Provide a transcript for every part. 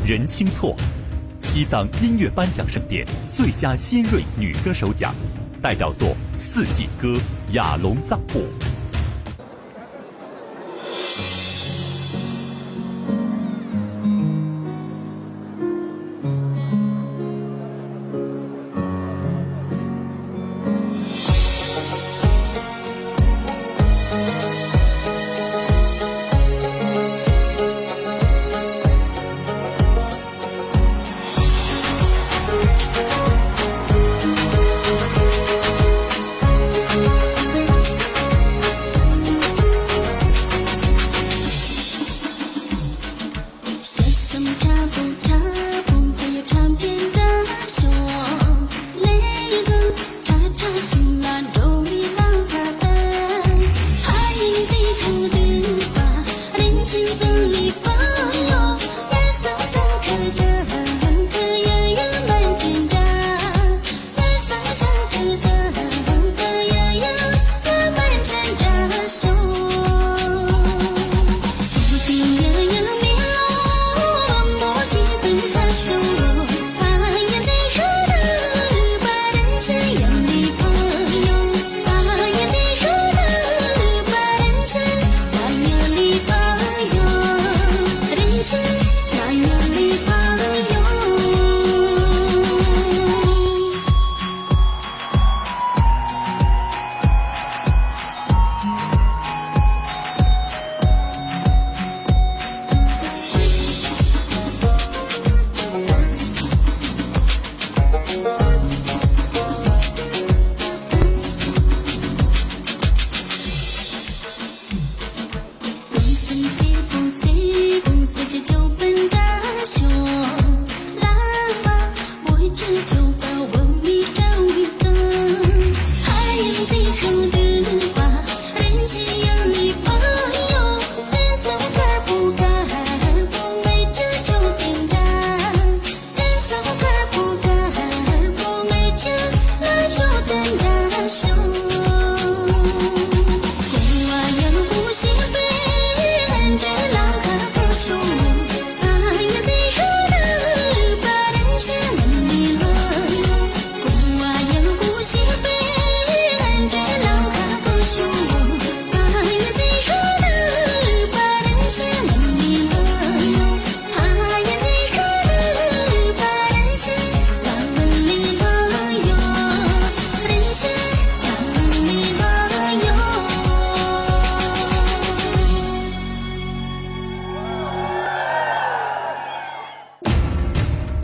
人轻错，西藏音乐颁奖盛典最佳新锐女歌手奖，代表作《四季歌》《雅龙藏布》。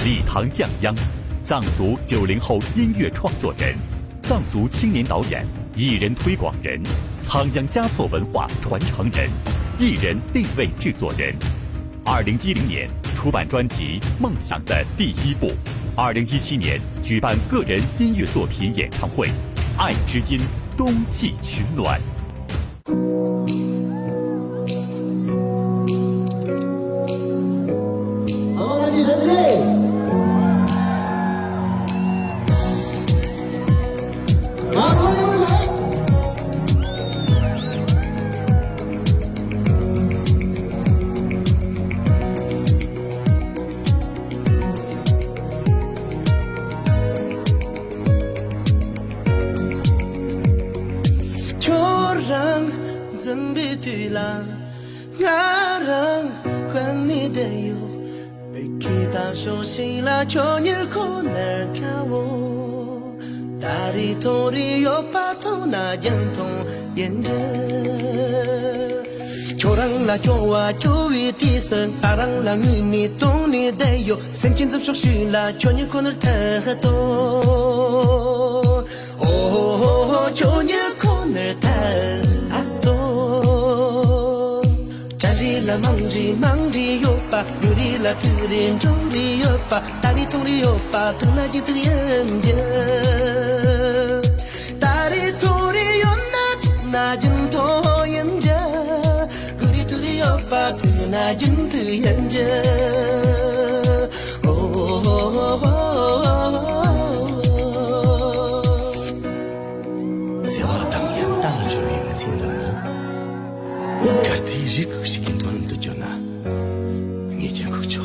李唐降央，藏族90后音乐创作人，藏族青年导演，艺人推广人，仓央嘉措文化传承人，艺人定位制作人。2010年出版专辑《梦想的第一步》，2017年举办个人音乐作品演唱会《爱之音冬季取暖》。Joa jowi tisan arang la ni toni dayo senkin zap shok shila chonye konur ta to oh chonye konur ta ato chari la mangji yo pa yuri la tirin jori yo pa tari tori yo pa tuna ji trien je tari tori yo na jin to yen je ba tu na jin tu yan je只要当阳当了这里的青的呢，可是日可是更多人的就那，你就够瞧。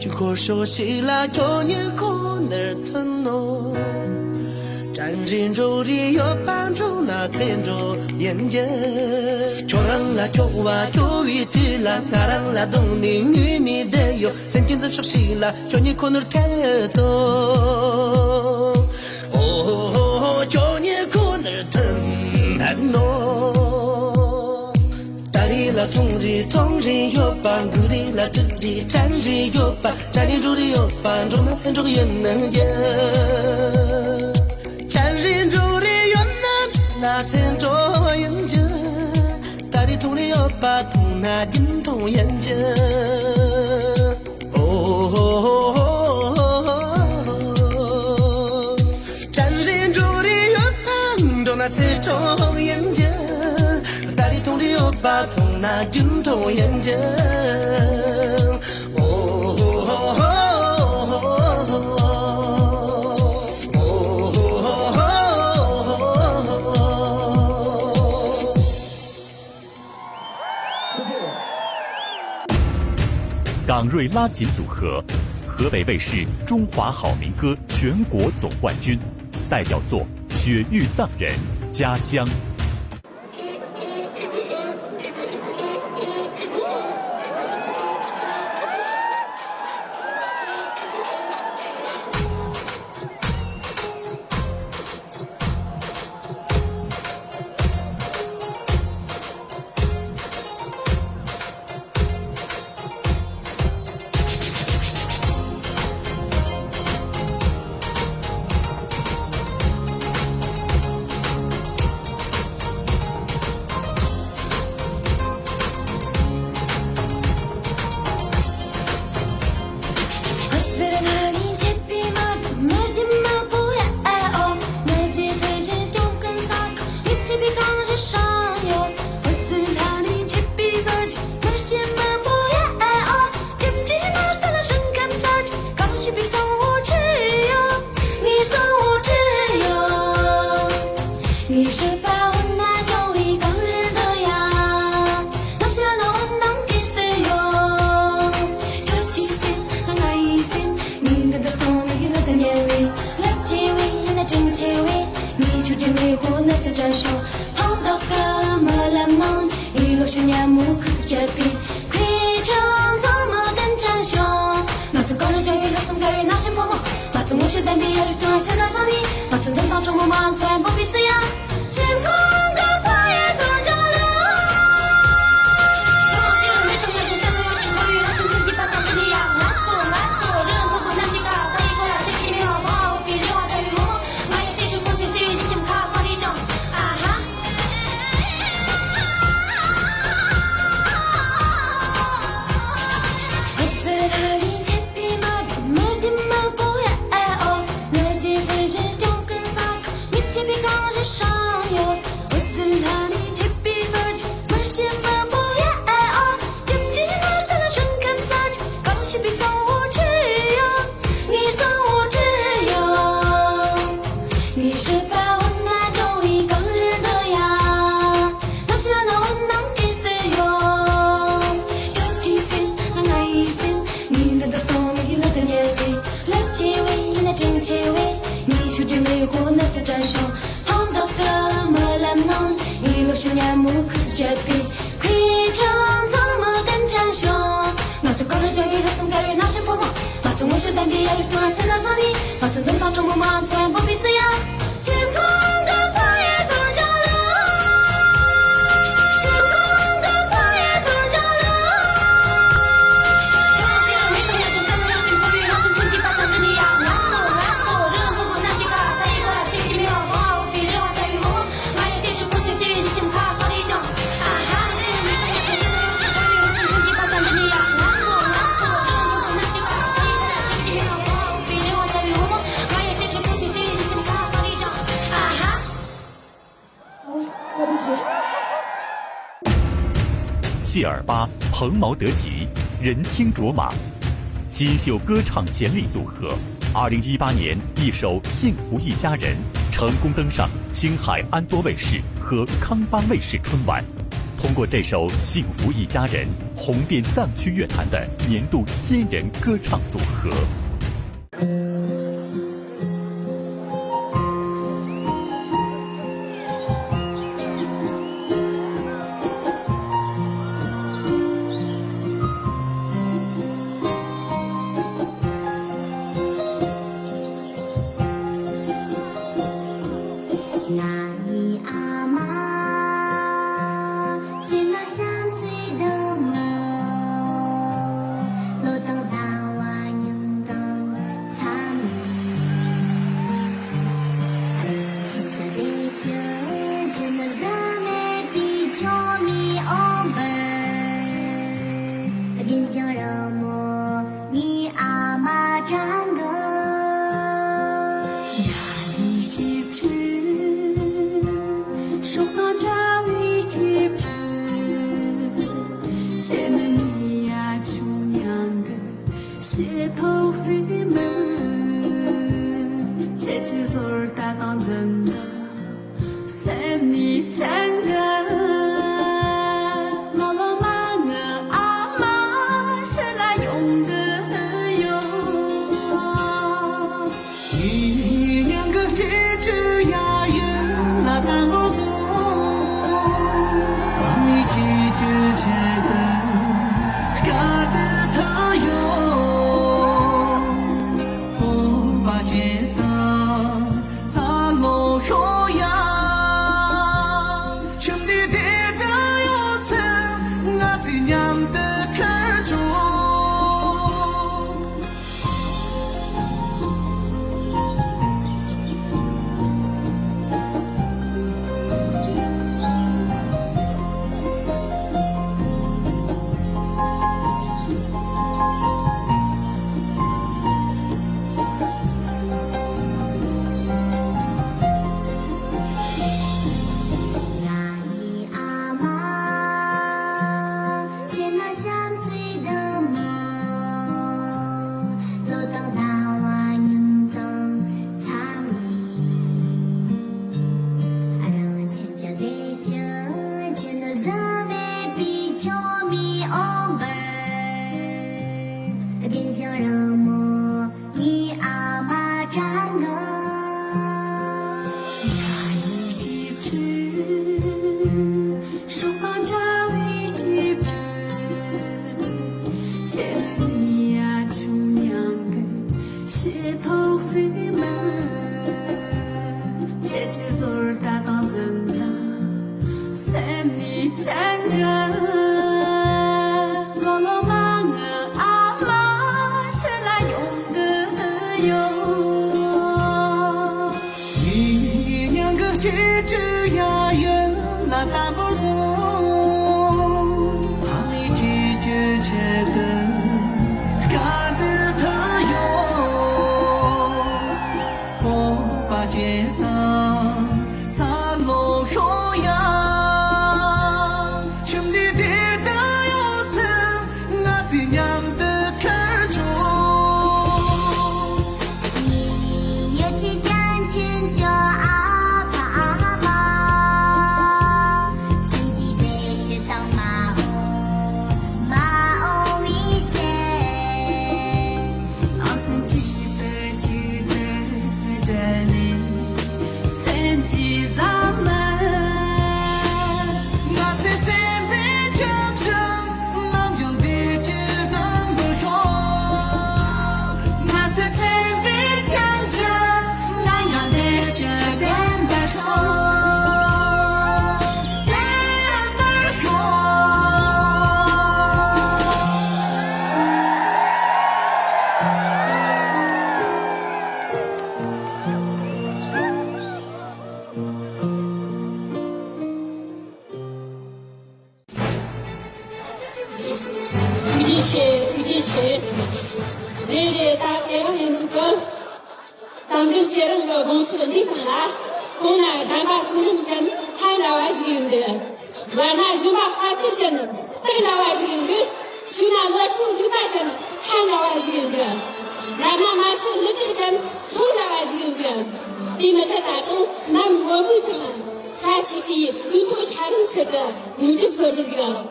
就可熟悉了，有你可能疼哦。战争中的有帮助，那才着眼睛。就让啦，就哇，就一对啦，那让啦，懂你与你的有，曾经怎熟悉了，有你可能太多。哦，就你可能疼难哦。大地啦，同人有帮，古地啦，土地战人有帮，战地中的有帮助，那才着也能的。战人中的有能，那才着眼睛。大地同的有把同那金同眼睛。哦，战人中的有帮助，那才着眼睛。大地同的有把同那金同眼睛。港瑞拉锦组合，河北卫视《中华好民歌》全国总冠军，代表作《雪域藏人》《家乡》。谢尔巴、蓬毛得吉、人青卓玛，锦绣歌唱潜力组合。2018年一首《幸福一家人》成功登上青海安多卫视和康巴卫视春晚。通过这首《幸福一家人》红遍藏区乐坛的年度千人歌唱组合。 다시피 눈통 차는 색깔 눈좀 써준다.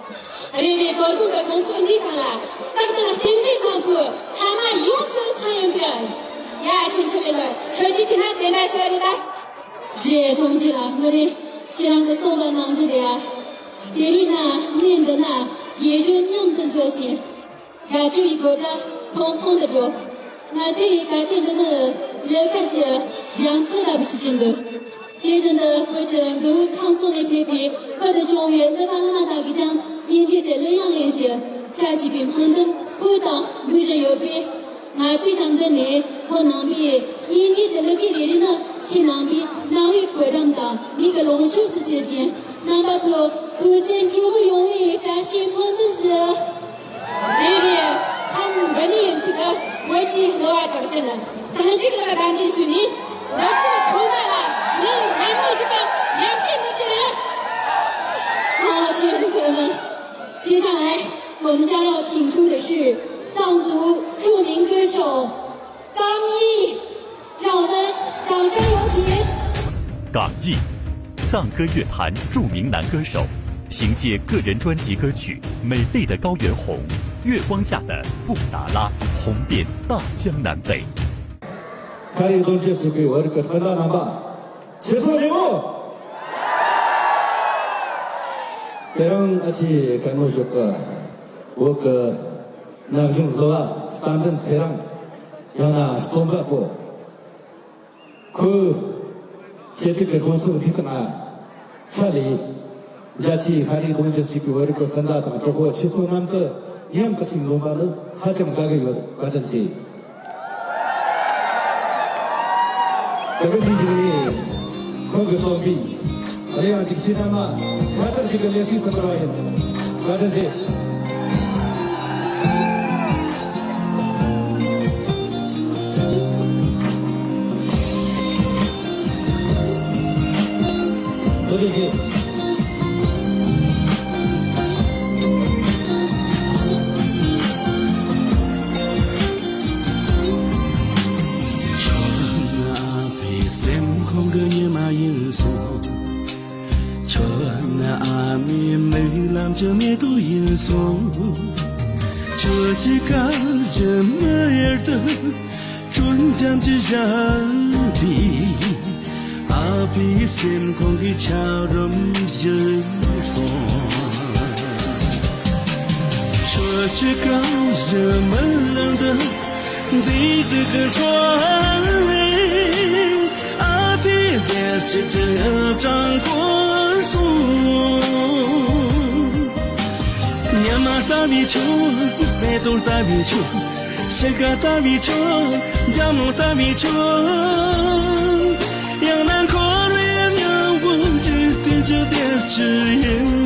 아래에 걸고가 공손히 달라. 딱딱 땡땡 삼고 차마 용선 차연다. 야 진심이다. 절지티나 내나셔야리다. 예 동지라 너리 지랑의 소가 남지리야. 대리나念的那也就那么多些。呀注意过的碰碰的不。那这改变的呢也感觉养出来不是真的。别人的或者都康松的偏偏，或者学员的把那大个讲，连接着那样联系，这是平衡的，辅导没人有别。那这张的呢，可能比连接着那个人呢，前能比哪位扩张到每个龙秀之间，那把做独占主不永远展现他的人。别别，参跟你这个我去和我找真人，可能是个班的兄弟，那是出来了。然后这个年轻的这人，好，亲爱的朋友们，接下来我们将要请出的是藏族著名歌手刚毅，让我们掌声有请。刚毅，藏歌乐坛著名男歌手，凭借个人专辑歌曲《美丽的高原红》《月光下的布达拉》红遍大江南北。가리 동지에서 그 어렵고 흔한 바 최소리고 대형 아치 강노쇼가 워크 나중 로와 스탄든 세랑 영나 스톰바포 그 제트가 공수 히트나 차리 자치 가리 동지에서 그 어렵고 흔하다 저거 최소남도 이함같이 노바는 하점 가게 가든지 Terima kasih Sobi. Ayo cik sidama. Kata cik lesi seberapa Kata cik. Kata cik. không cơ như mà yêu số cho na ami mấy làm cho mẹ tôi yêu số cho chỉ cả giờ mơ được trốn chăm chỉ ra đi abi xem không cái chào râm rơi số cho chỉ cả giờ mơ làm được gì được cái别只这张国书，娘妈大米球，白豆大米球，谁个大米球，家母大米球，杨南可瑞娘我只对着点指引。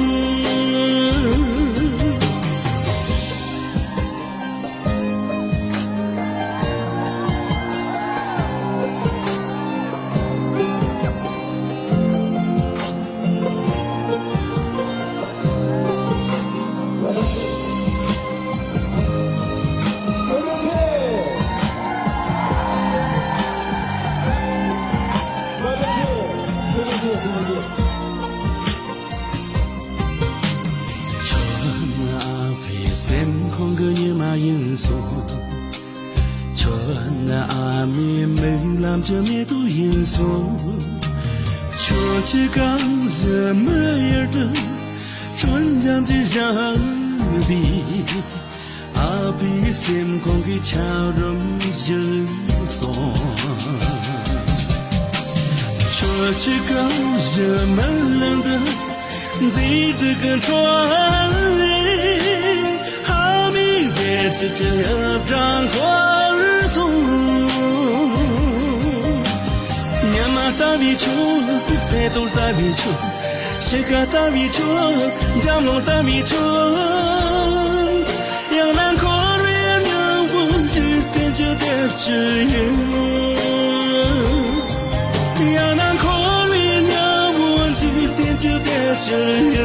không cơ như mà yêu số cho na ami mình làm cho mẹ tôi yêu số cho chỉ cao giờ mơ được trốn giam chỉ giang đi abi xem không cái chào râm rơi số cho chỉ cao giờ mơ làm được gì từ cần trốn这张花松，娘妈大米球，白豆大米球，谁个大米球，家母大米球，杨南可瑞娘我只点着点指引，杨南可瑞娘我只点着点指引。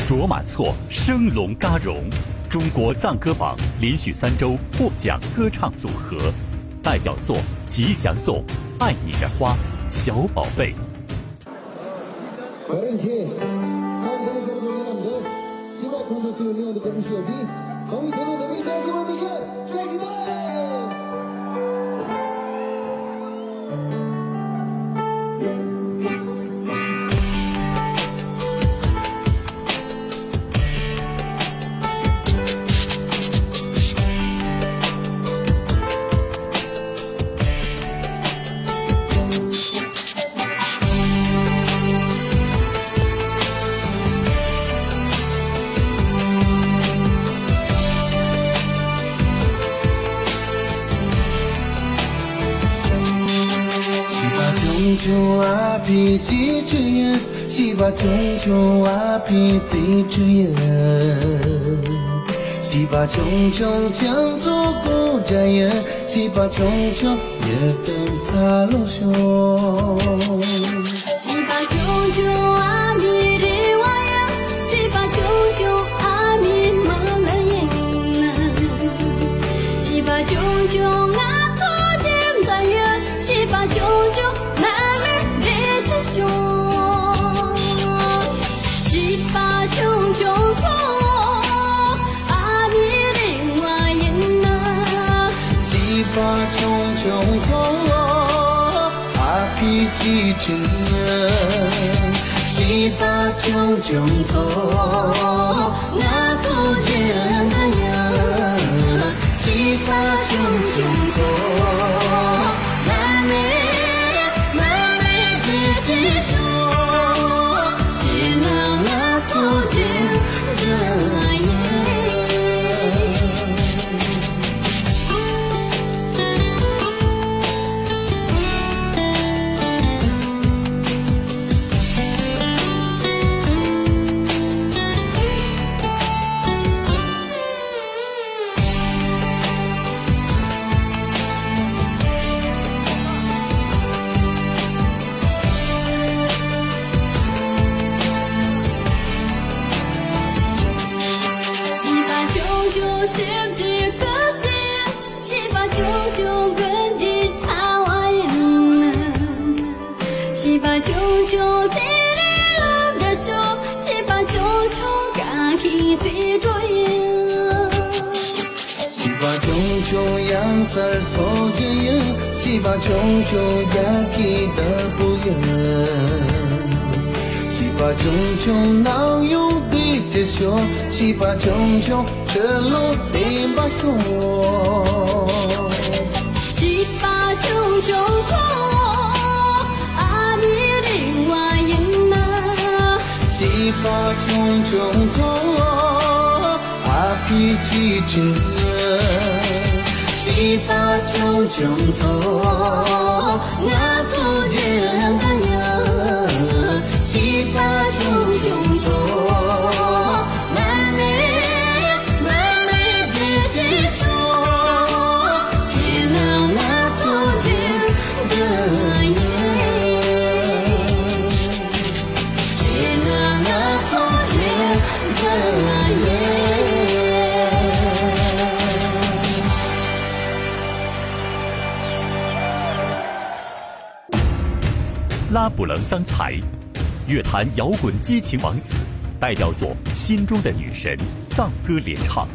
卓玛措生龙嘎荣，中国藏歌榜连续3周获奖歌唱组合，代表作《吉祥颂》《爱你的花》《小宝贝》。穷啊皮几只眼，西巴穷啊皮几只眼，西巴穷江左古寨眼，西巴穷也等擦落胸。西巴穷啊米的娃呀，西巴穷啊米马来眼，西巴穷啊左肩的眼，西巴穷。西巴穷走，阿弥的娃人呐。西巴穷走，阿皮几针呀。西巴穷走，那走见他呀。西巴穷走，那没自己说。西巴穷在里浪的手，西巴穷敢去最重要。西巴穷养色所见，西巴穷呀去的不远。西巴穷哪有的接受，西巴穷这路的把用。西巴穷走。西巴穷走，阿皮几针。西巴穷走，那走见他呀。西巴穷走，慢慢自己说，只能那走见的呀。拉卜楞桑才，乐坛摇滚激情王子，代表作《心中的女神》藏歌联唱。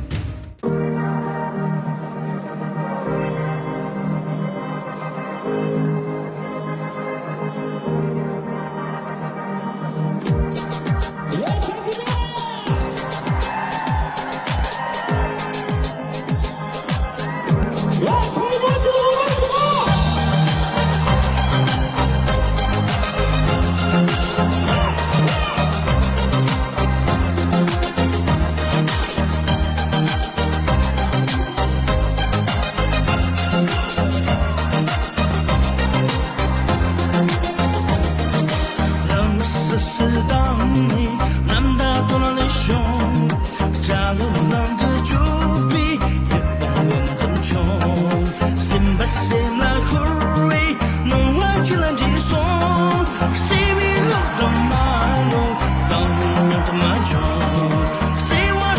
Say what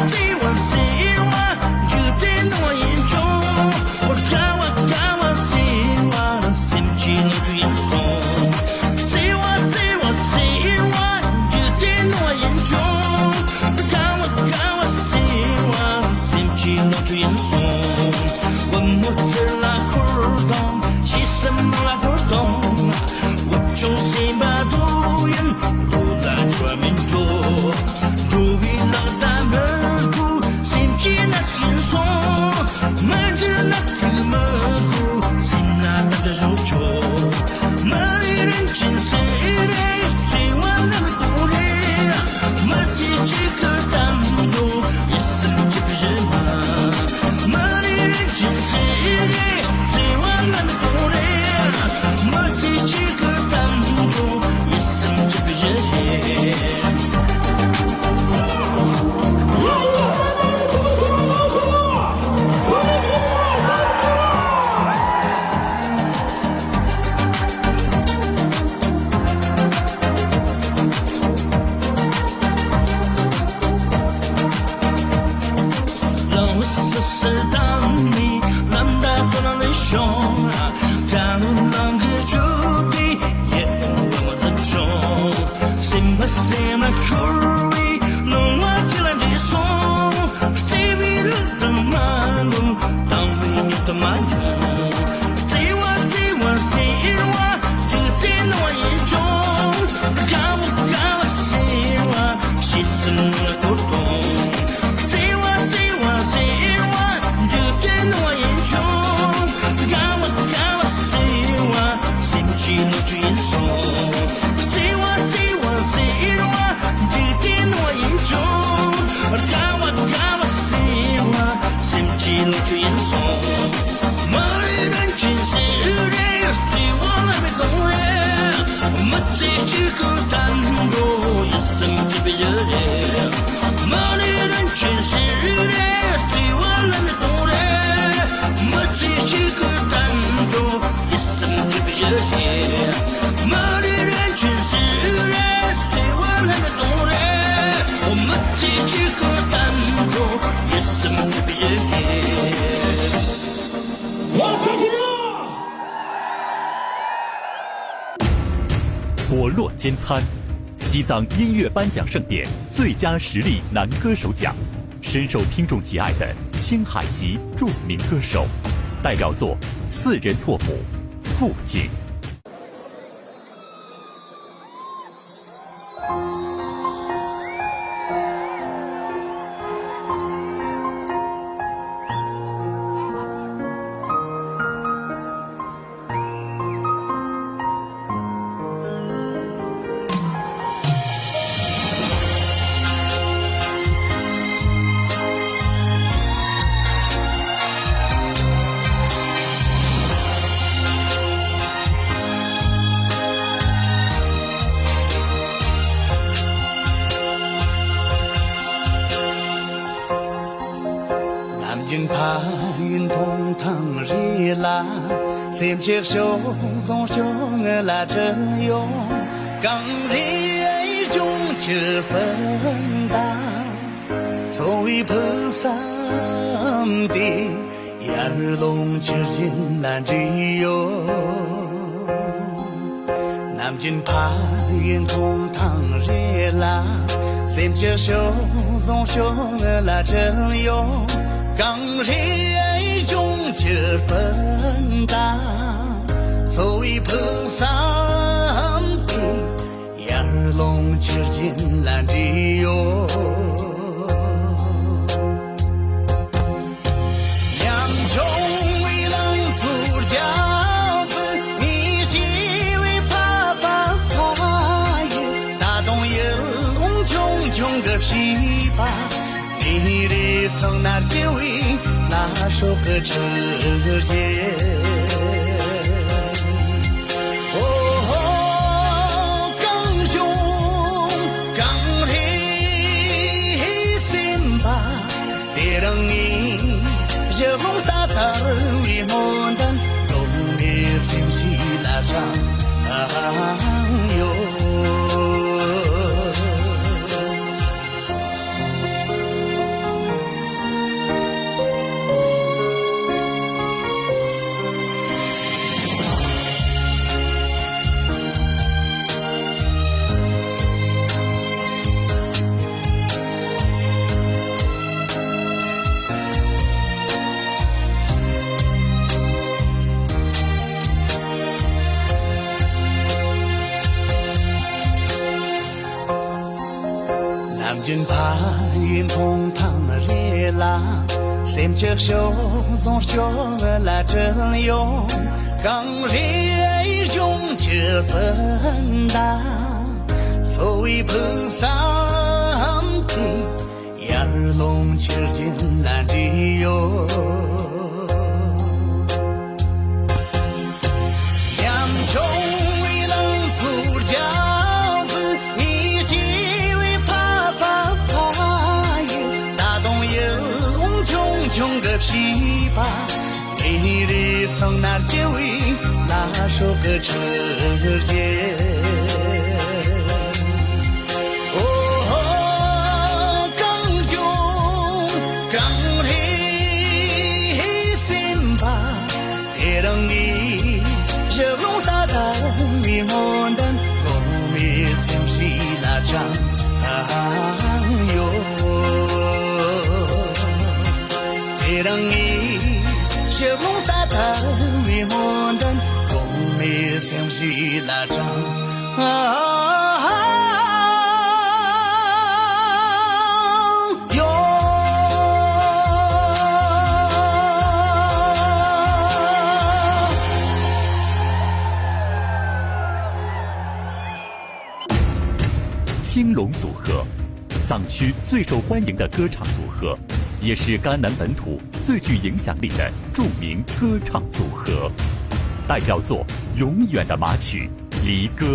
果落兼参，西藏音乐颁奖盛典最佳实力男歌手奖，深受听众喜爱的青海籍著名歌手，代表作《四人错母》《父亲》。xem chiếc sông dòng sông là chân yêu càng đi ấy chung chưa phân ta rồi bơ sam đi yar long chưa trên là rio nam trên phá yên thôn thằng rê la xem chiếc sông dòng sông là chân yêu càng đi ấy chung chưa phân ta rồi bơ sam đi yar long chưa trên là rio西巴，你的从那结尾那首歌之间，哦，刚勇刚烈心巴，别让你热红大大为莫丹，懂你心西拉长哟。trên phá yên thôn thằng rê la xem chiếc sông dòng sông là chân yêu càng rê ấy chung chưa phân đa rồi bơ sam thì yar long chưa trên là rio nhằm trông uy lăng phủ giáo ni 那结尾那首歌之间。哦，更久更黑心吧，别让你热龙大大迷蒙的我们相信那张哟，别让你热龙大大迷蒙的我们相信那张青龙组合，藏区最受欢迎的歌唱组合，也是甘南本土最具影响力的著名歌唱组合。代表作《永远的马曲》《离歌》。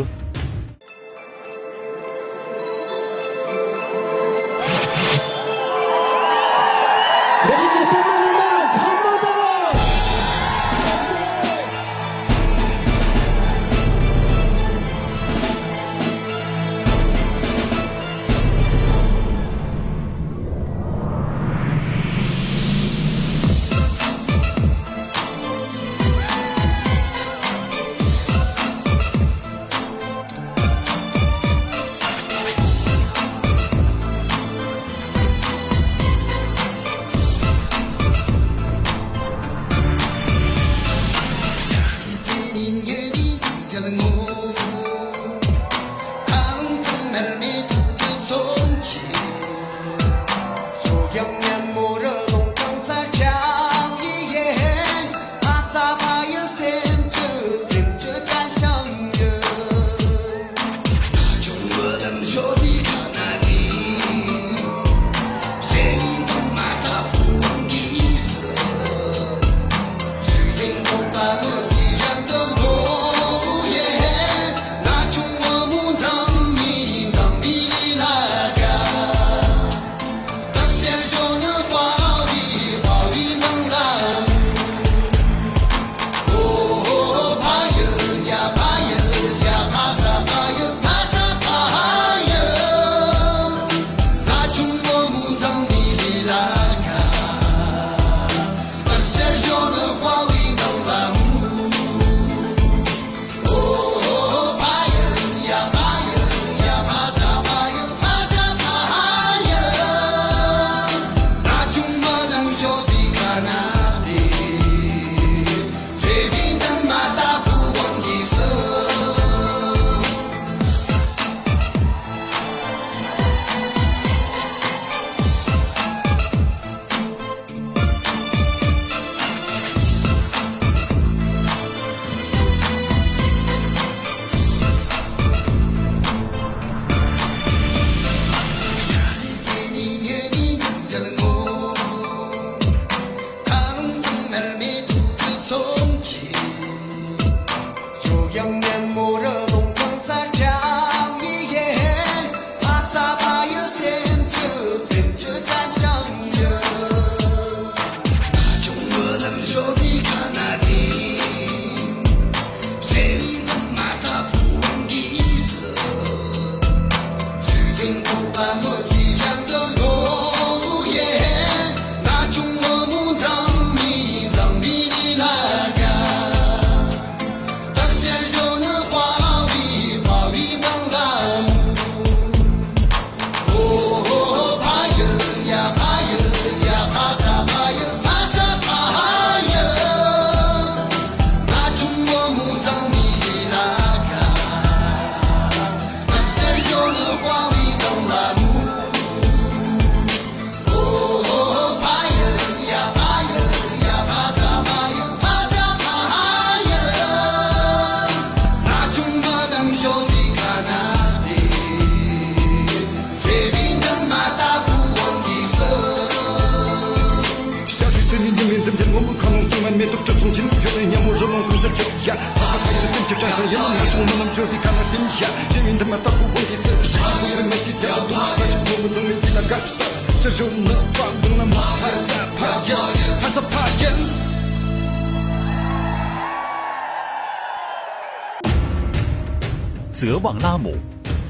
泽旺拉姆，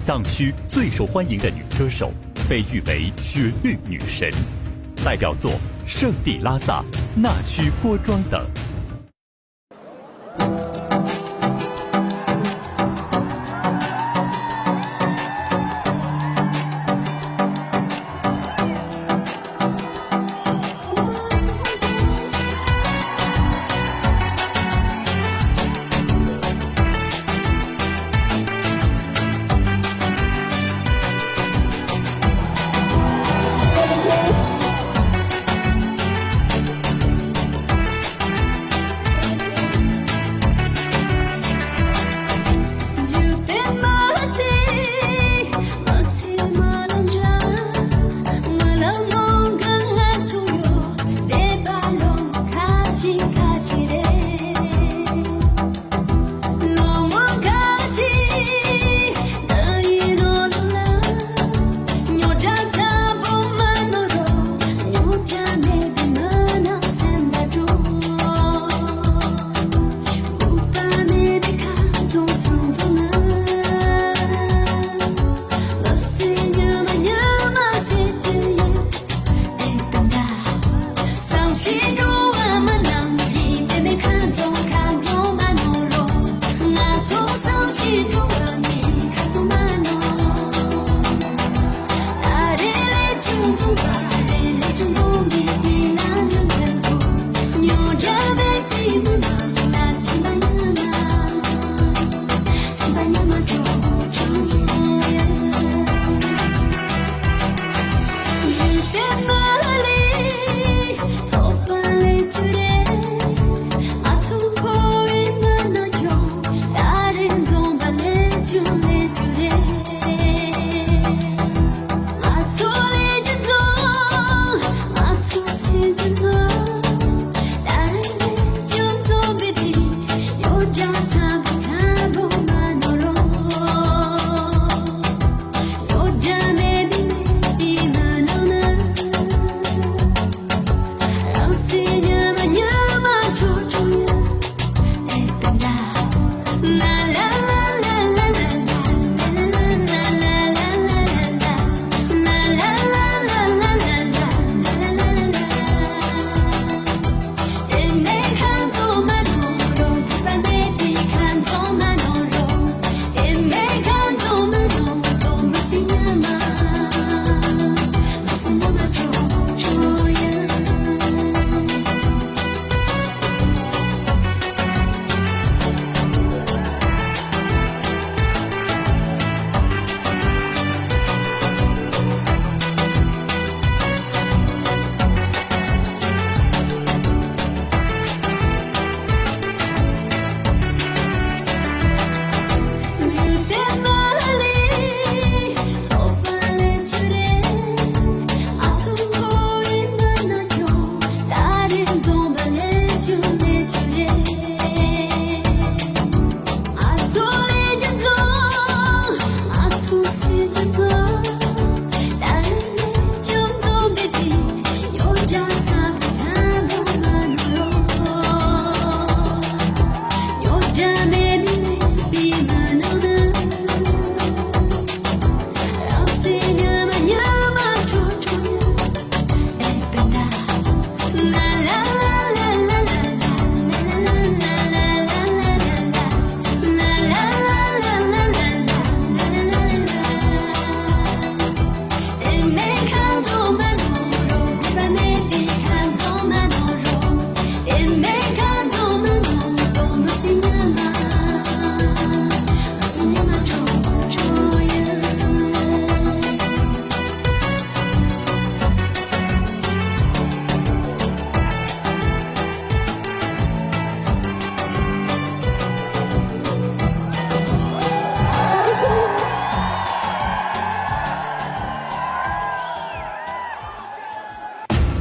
藏区最受欢迎的女歌手，被誉为雪绿女神，代表作《圣地拉萨》《那曲郭庄》等。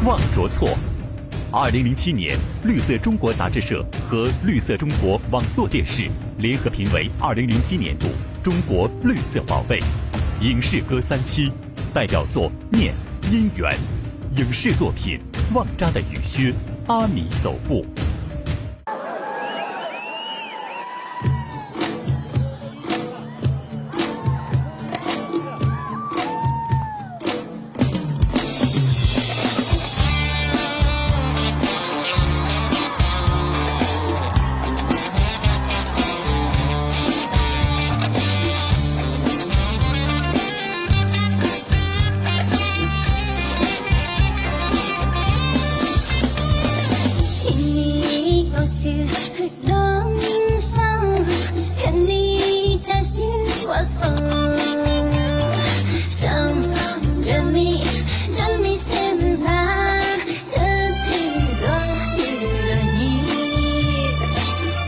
忘着错。2007年，绿色中国杂志社和绿色中国网络电视联合评为2007年度中国绿色宝贝。影视歌3期，代表作《念》《姻缘》，影视作品《旺扎的雨靴》《阿米走步》。是人生，骗你真心话送，想着你心来，彻底落进了你，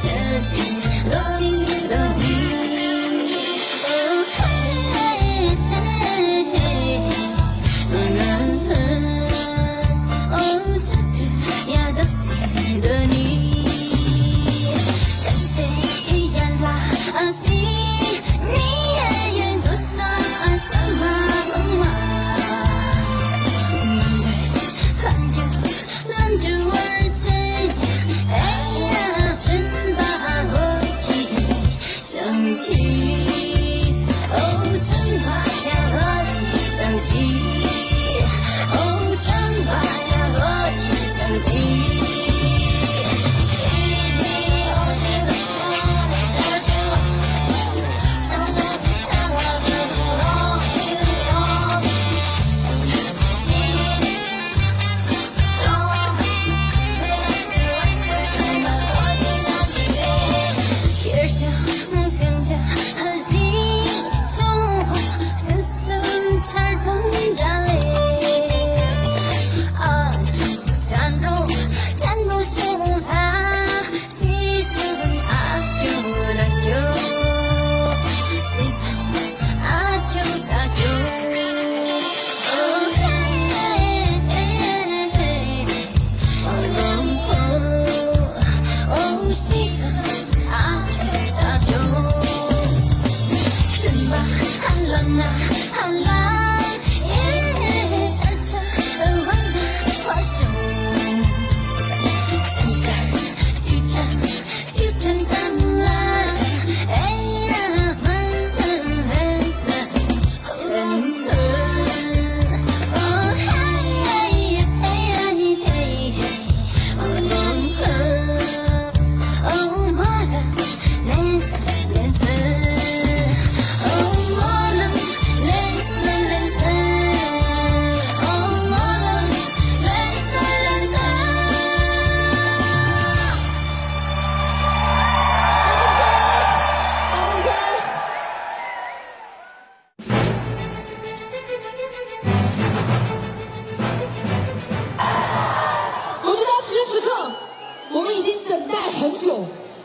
彻底落进了你。心，你也愿做啥什么嘛？拦着我这，哎呀，真把我记想起，哦，真把呀我记想起，哦，真把呀我记想起。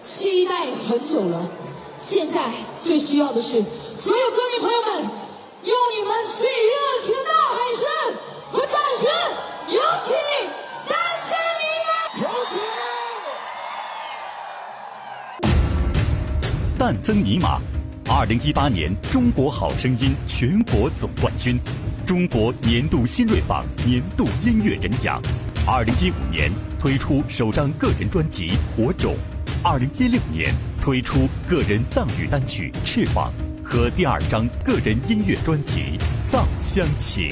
期待很久了，现在最需要的是所有歌迷朋友们，用你们最热情的呐喊声和掌声，有请丹泽尼玛！但曾尼玛，2018年中国好声音全国总冠军，中国年度新锐榜年度音乐人奖。2015年推出首张个人专辑《火种》，2016年推出个人藏语单曲《翅膀》和第2张个人音乐专辑《藏乡情》。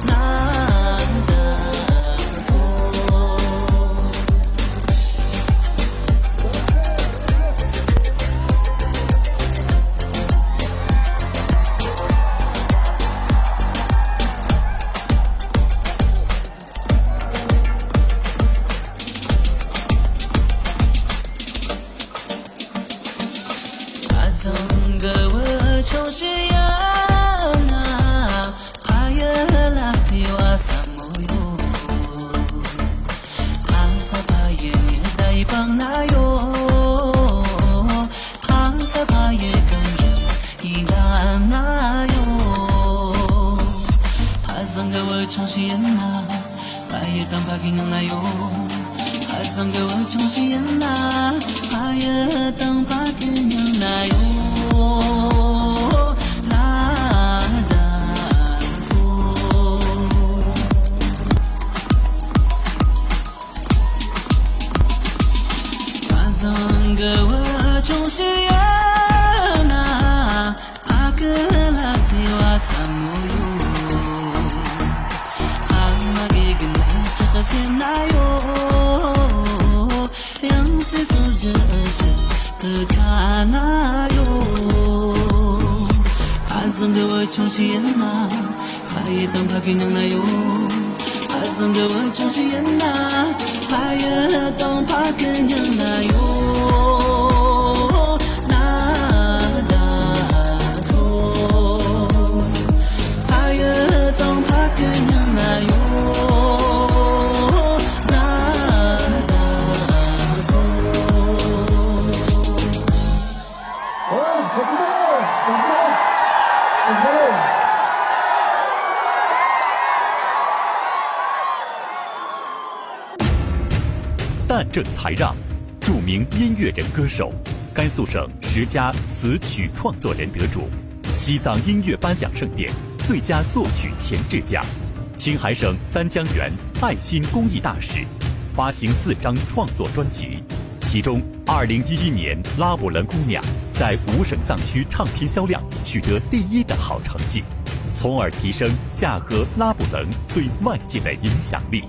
难得但正才让，著名音乐人歌手，甘肃省10佳词曲创作人得主，西藏音乐颁奖盛典最佳作曲前置奖，青海省三江源爱心公益大使，发行4张创作专辑，其中2011年《拉卜楞姑娘》在5省藏区唱片销量取得第1的好成绩，从而提升夏河拉卜楞对外界的影响力。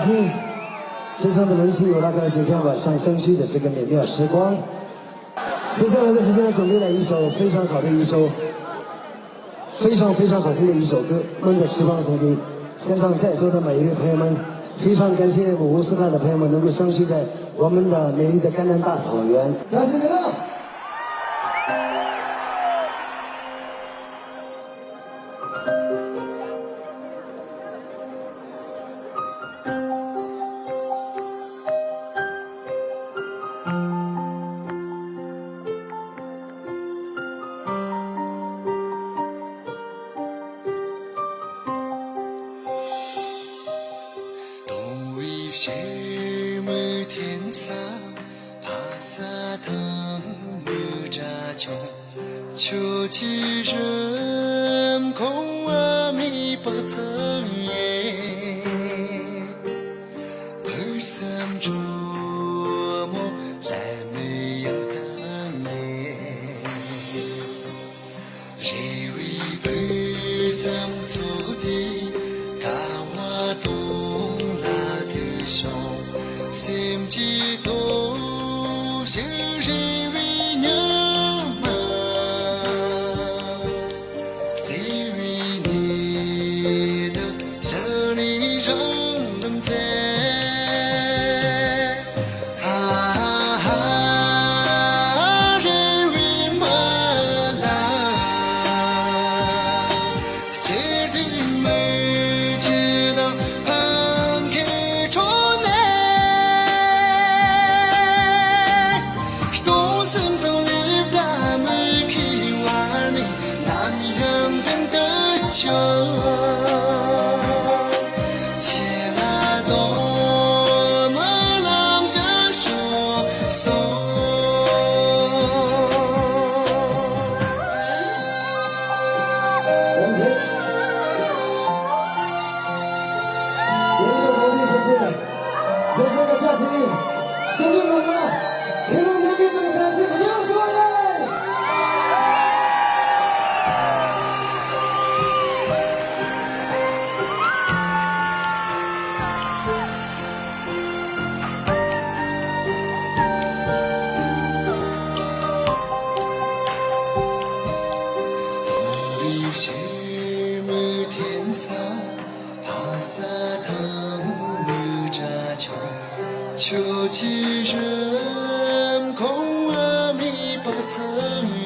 心，非常的荣幸有大家今天晚上相聚的这个美妙时光。接下来的时间准备了一首非常好的一首非常好听的一首歌，《梦的时光》送给现场在座的每一位朋友们。非常感谢五湖四海的朋友们能够相聚在我们的美丽的甘南大草原，感谢你们。是每天沙爬沙塘木扎穷，秋季人空啊米不曾耶，二三周末来没有大耶，认为二三周的嘎哇东。心激动，是认为娘妈，只为你的生里让人在，认为妈啦，决定没知道。就起来多么让这说说，我们有一个鼓励就是人生的价值都不懂了，只有人民的价值不要说耶。是每天沙爬沙塘木扎穷，秋季人空啊米不曾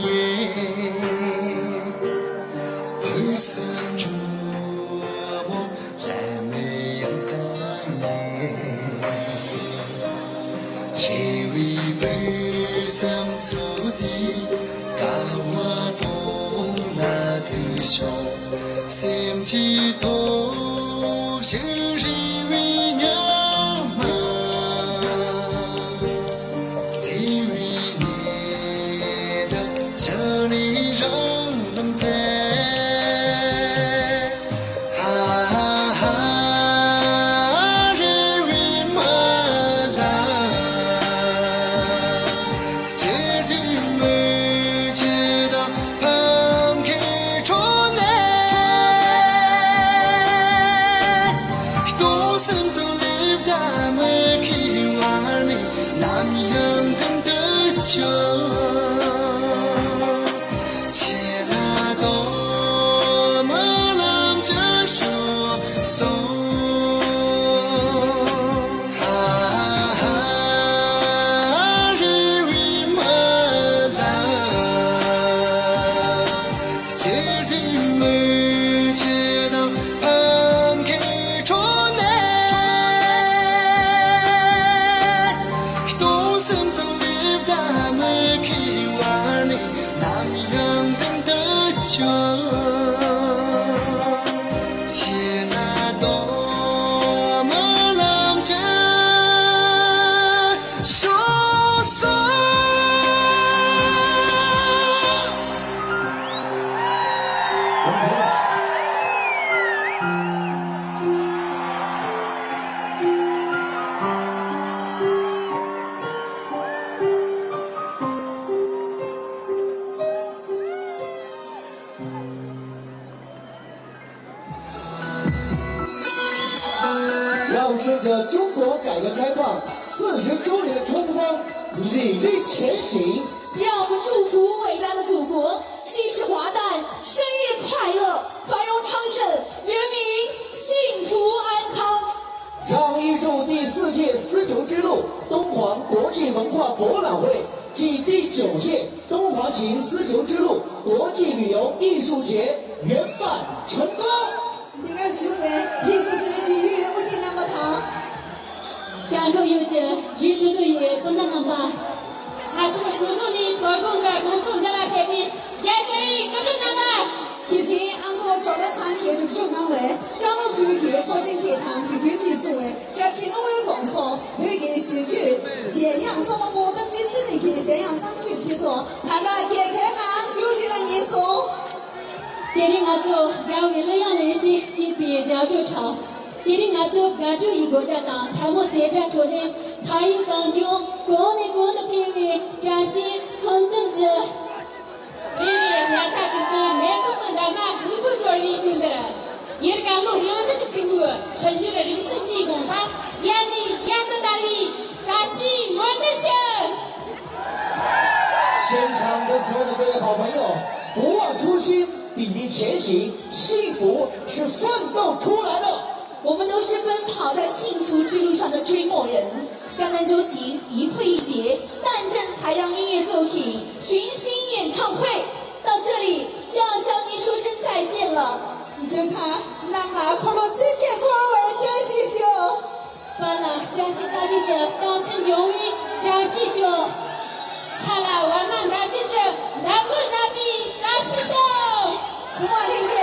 耶，二三周末来没有大耶，认为二三周的嘎哇东那的手，心激动，是认为娘妈，只为你的生里让人在，认为妈啦，决定没知道。人向这个中国改革开放40周年冲锋砥砺前行。让我们祝福伟大的祖国，七十华诞，生日快乐，繁荣昌盛，人民幸福安康。让预祝第4届丝绸之路敦煌国际文化博览会暨第9届敦煌行丝绸之路国际旅游艺术节圆满成功。你看是不是？这次是纪律不仅那么长。然后有着日子作业不能那么。사실 소송이 벌금과 공통자라 대비 야샤리 끝났다. 대신 안고 저런 상계 중앙외 까로 부위에 소진 제탕 규규 지수에 같이 농의 공소 회계 수규 咸阳这么摩登之次里给咸阳张去制作大家也开忙就这个年松 예린 아주 야외를 연례시 시비자 조차 예린 아주 가주 이고자다 타모 대자 조네 타유 강종 고네 고네 피위 자시 헌등즈 리리 야타트가 메토도 남아 후부 조리 군더라 예르가로 현등 친구 전주를 림승지 공파 야니 야도다리 자시 원등셔 现场的所有的各位好朋友，不忘初心，砥砺前行，幸福是奋斗出来的。我们都是奔跑在幸福之路上的追梦人。赣南洲行一会一节，诞正才让音乐作品群星演唱会到这里就要向您说声再见了。你就看那马可罗这个光儿真是秀，完了，扎西大姐姐当成永远扎西秀，擦了我们大姐姐那个傻逼扎西秀，怎么林姐？